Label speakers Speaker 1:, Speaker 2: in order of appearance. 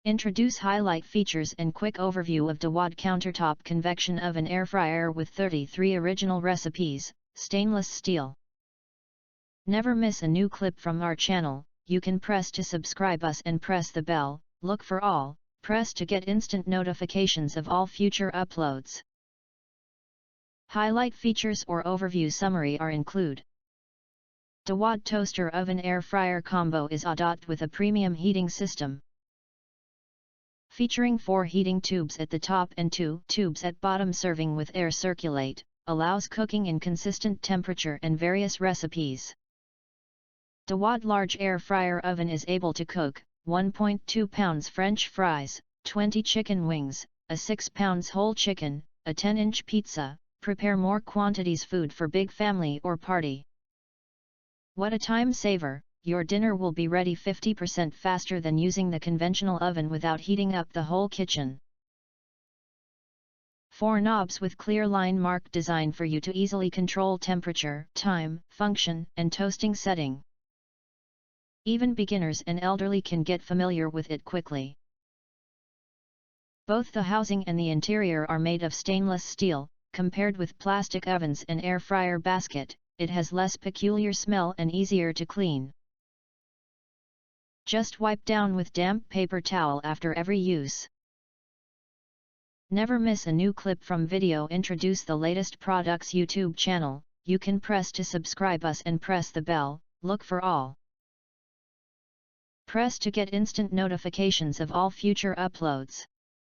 Speaker 1: Introduce highlight features and quick overview of DAWAD Countertop Convection Oven Air Fryer with 33 original recipes, stainless steel. Never miss a new clip from our channel. You can press to subscribe us and press the bell, look for all, press to get instant notifications of all future uploads. Highlight features or overview summary are include. DAWAD Toaster Oven Air Fryer Combo is adopted with a premium heating system. Featuring 4 heating tubes at the top and 2 tubes at bottom, serving with air circulate, allows cooking in consistent temperature and various recipes. DAWAD Large Air Fryer Oven is able to cook 1.2 pounds French fries, 20 chicken wings, a 6 pounds whole chicken, a 10-inch pizza. Prepare more quantities food for big family or party. What a time saver! Your dinner will be ready 50% faster than using the conventional oven without heating up the whole kitchen. 4 knobs with clear line mark design for you to easily control temperature, time, function, and toasting setting. Even beginners and elderly can get familiar with it quickly. Both the housing and the interior are made of stainless steel. Compared with plastic ovens and air fryer basket, it has less peculiar smell and easier to clean. Just wipe down with damp paper towel after every use. Never miss a new clip from video. Introduce the latest products YouTube channel. You can press to subscribe us and press the bell, look for all. Press to get instant notifications of all future uploads.